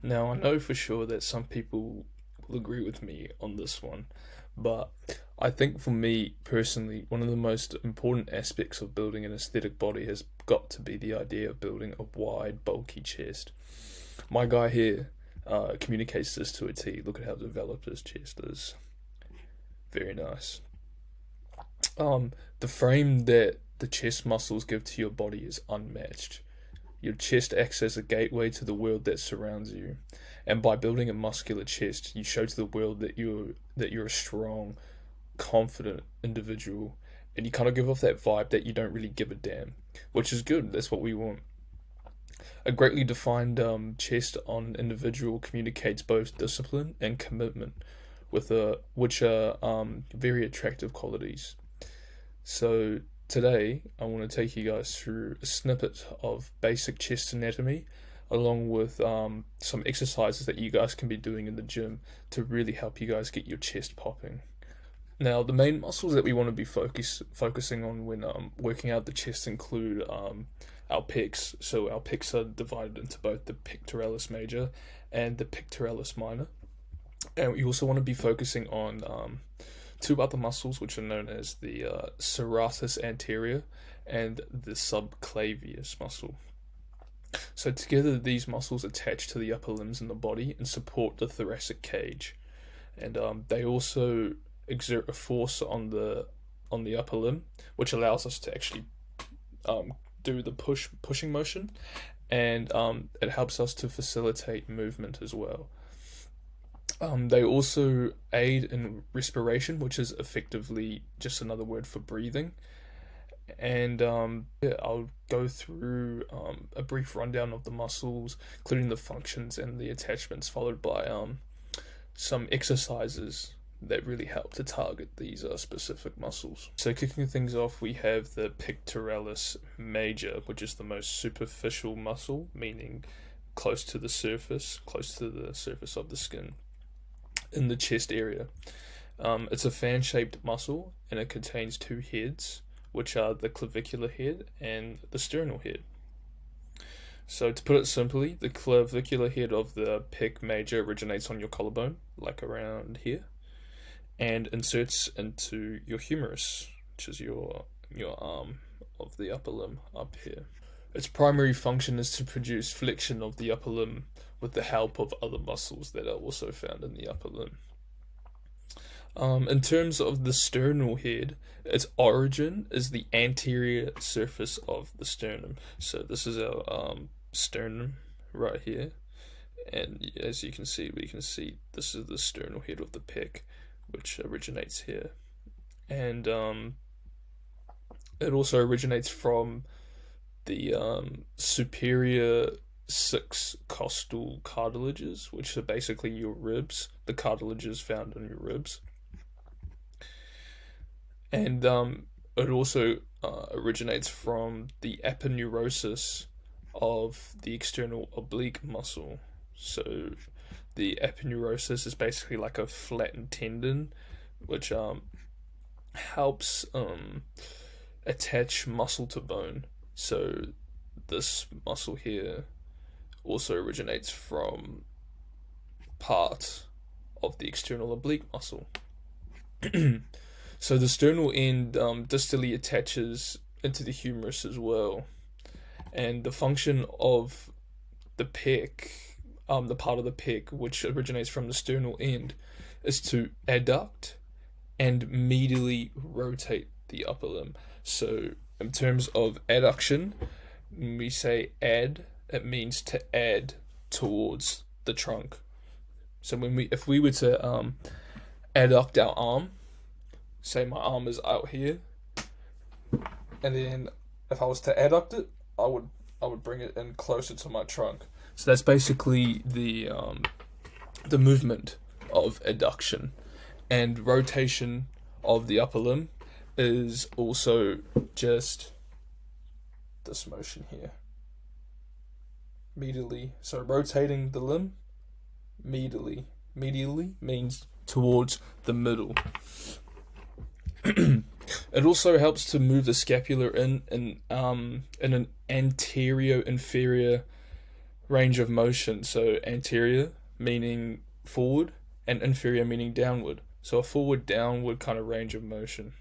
Now, I know for sure that some people will agree with me on this one, but I think for me personally, one of the most important aspects of building an aesthetic body has got to be the idea of building a wide, bulky chest. My guy here communicates this to a T. Look at how developed his chest is. Very nice. The frame that the chest muscles give to your body is unmatched. Your chest acts as a gateway to the world that surrounds you, and by building a muscular chest, you show to the world that you're a strong, confident individual, and you kind of give off that vibe that you don't really give a damn, which is good. That's what we want. A greatly defined chest on an individual communicates both discipline and commitment, which are very attractive qualities. So today, I want to take you guys through a snippet of basic chest anatomy, along with some exercises that you guys can be doing in the gym to really help you guys get your chest popping. Now, the main muscles that we want to be focusing on when working out the chest include our pecs. So our pecs are divided into both the pectoralis major and the pectoralis minor. And we also want to be focusing on two other muscles, which are known as the serratus anterior and the subclavius muscle. So together, these muscles attach to the upper limbs in the body and support the thoracic cage, and they also exert a force on the upper limb, which allows us to actually do the pushing motion, and it helps us to facilitate movement as well. They also aid in respiration, which is effectively just another word for breathing. And yeah, I'll go through a brief rundown of the muscles, including the functions and the attachments, followed by some exercises that really help to target these specific muscles. So kicking things off, we have the pectoralis major, which is the most superficial muscle, meaning close to the surface of the skin in the chest area. It's a fan-shaped muscle, and it contains two heads, which are the clavicular head and the sternal head. So to put it simply, the clavicular head of the pec major originates on your collarbone, like around here, and inserts into your humerus, which is your arm of the upper limb up here. Its primary function is to produce flexion of the upper limb with the help of other muscles that are also found in the upper limb. In terms of the sternal head, its origin is the anterior surface of the sternum. So this is our sternum right here, and as you can see, we can see this is the sternal head of the pec, which originates here, and it also originates from the superior six costal cartilages, which are basically your ribs, the cartilages found in your ribs. And it also originates from the aponeurosis of the external oblique muscle. So the aponeurosis is basically like a flattened tendon, which helps attach muscle to bone. So this muscle here also originates from part of the external oblique muscle. So the sternal end distally attaches into the humerus as well, and the function of the pec, the part of the pec which originates from the sternal end, is to adduct and medially rotate the upper limb. So in terms of adduction, when we say add, it means to add towards the trunk. So if we were to adduct our arm, say my arm is out here, and then if I was to adduct it, I would bring it in closer to my trunk. So that's basically the movement of adduction, and rotation of the upper limb is also just this motion here. Medially, so rotating the limb medially means towards the middle. It also helps to move the scapula in an anterior inferior Range of motion, so anterior meaning forward and inferior meaning downward. So a forward downward kind of range of motion.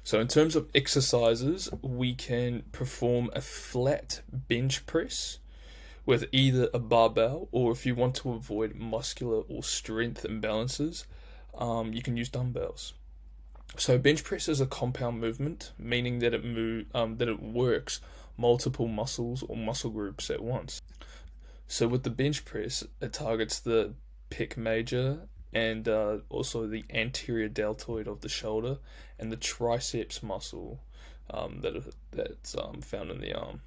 So in terms of exercises, we can perform a flat bench press with either a barbell, or if you want to avoid muscular or strength imbalances, you can use dumbbells. So bench press is a compound movement, meaning that it works multiple muscles or muscle groups at once. So with the bench press, it targets the pec major and also the anterior deltoid of the shoulder and the triceps muscle that's found in the arm.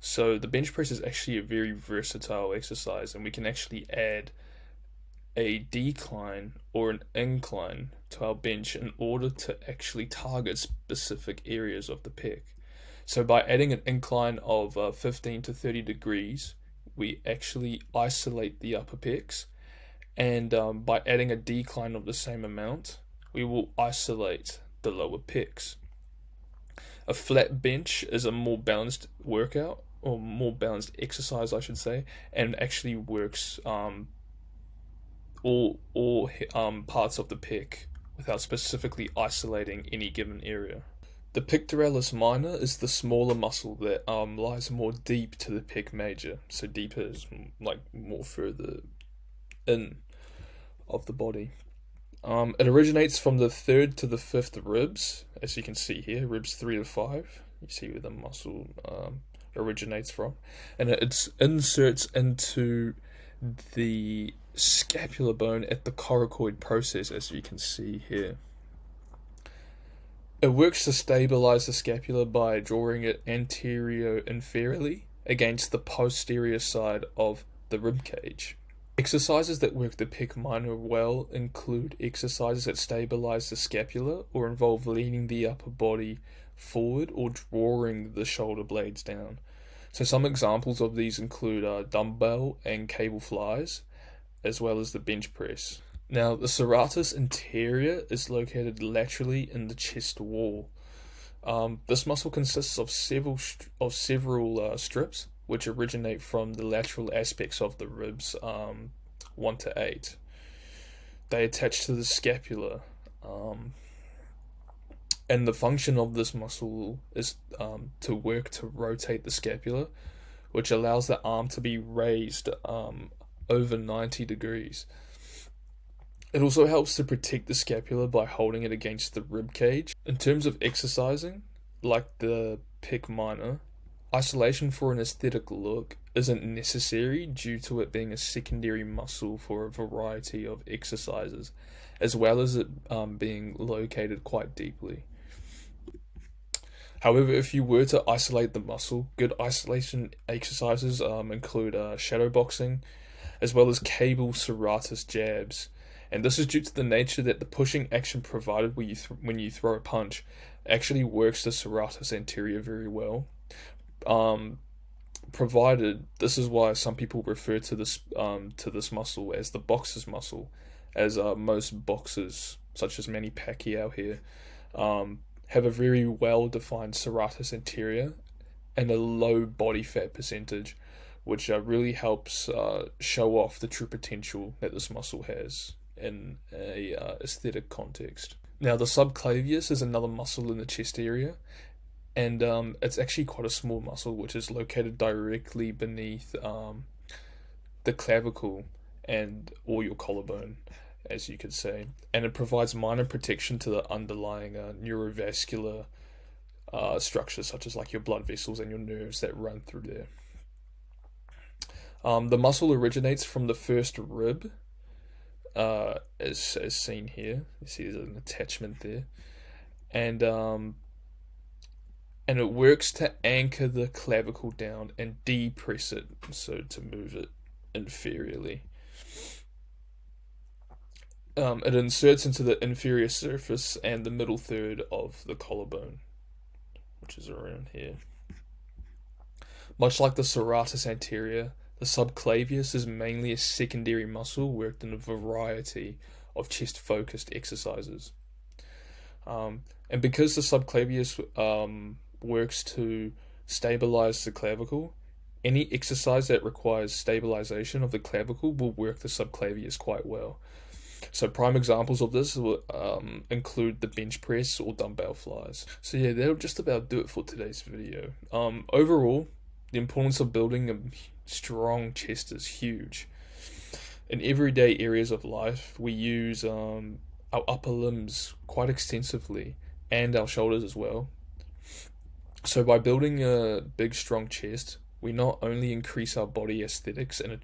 So the bench press is actually a very versatile exercise, and we can actually add a decline or an incline to our bench in order to actually target specific areas of the pec. So by adding an incline of 15 to 30 degrees, we actually isolate the upper pecs, and by adding a decline of the same amount, we will isolate the lower pecs. A flat bench is a more balanced workout, or more balanced exercise, I should say, and actually works all parts of the pec without specifically isolating any given area. The pectoralis minor is the smaller muscle that lies more deep to the pec major. So deeper is like more further in of the body. It originates from the third to the fifth ribs, as you can see here, ribs 3 to 5. You see where the muscle originates from, and it inserts into the scapular bone at the coracoid process, as you can see here. It works to stabilize the scapula by drawing it anterior-inferiorly against the posterior side of the rib cage. Exercises that work the pec minor well include exercises that stabilize the scapula or involve leaning the upper body forward or drawing the shoulder blades down. So some examples of these include dumbbell and cable flies, as well as the bench press. Now, the serratus anterior is located laterally in the chest wall. This muscle consists of several strips, which originate from the lateral aspects of the ribs 1 to 8. They attach to the scapula, and the function of this muscle is to work to rotate the scapula, which allows the arm to be raised over 90 degrees. It also helps to protect the scapula by holding it against the rib cage. In terms of exercising, like the pec minor, isolation for an aesthetic look isn't necessary due to it being a secondary muscle for a variety of exercises, as well as it being located quite deeply. However, if you were to isolate the muscle, good isolation exercises include shadow boxing, as well as cable serratus jabs. And this is due to the nature that the pushing action provided when you throw a punch actually works the serratus anterior very well. Provided, this is why some people refer to this muscle as the boxer's muscle, as most boxers, such as Manny Pacquiao here, have a very well defined serratus anterior and a low body fat percentage, which really helps show off the true potential that this muscle has in a aesthetic context. Now, the subclavius is another muscle in the chest area, and it's actually quite a small muscle, which is located directly beneath the clavicle and or your collarbone, as you could say, and it provides minor protection to the underlying neurovascular structures, such as like your blood vessels and your nerves that run through there. The muscle originates from the first rib, as seen here. You see there's an attachment there, and it works to anchor the clavicle down and depress it, so to move it inferiorly. It inserts into the inferior surface and the middle third of the collarbone, which is around here. Much like the serratus anterior, the subclavius is mainly a secondary muscle worked in a variety of chest-focused exercises. And because the subclavius works to stabilize the clavicle. Any exercise that requires stabilization of the clavicle will work the subclavius quite well. So prime examples of this will include the bench press or dumbbell flies. So yeah, that'll just about do it for today's video. Overall, the importance of building a strong chest is huge. In everyday areas of life, we use our upper limbs quite extensively and our shoulders as well. So by building a big, strong chest, we not only increase our body aesthetics and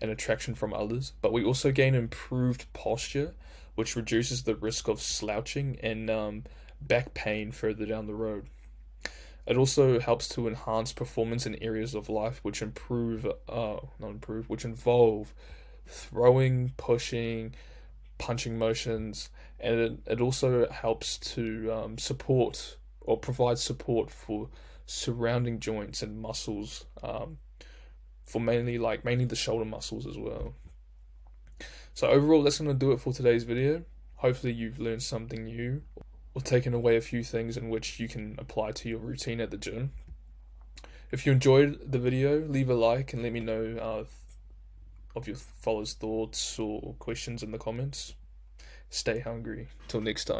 attraction from others, but we also gain improved posture, which reduces the risk of slouching and back pain further down the road. It also helps to enhance performance in areas of life which which involve throwing, pushing, punching motions, and it also helps to support or provide support for surrounding joints and muscles, for mainly the shoulder muscles as well. So overall, that's going to do it for today's video. Hopefully you've learned something new or taken away a few things in which you can apply to your routine at the gym. If you enjoyed the video, leave a like and let me know of your followers' thoughts or questions in the comments. Stay hungry. Till next time.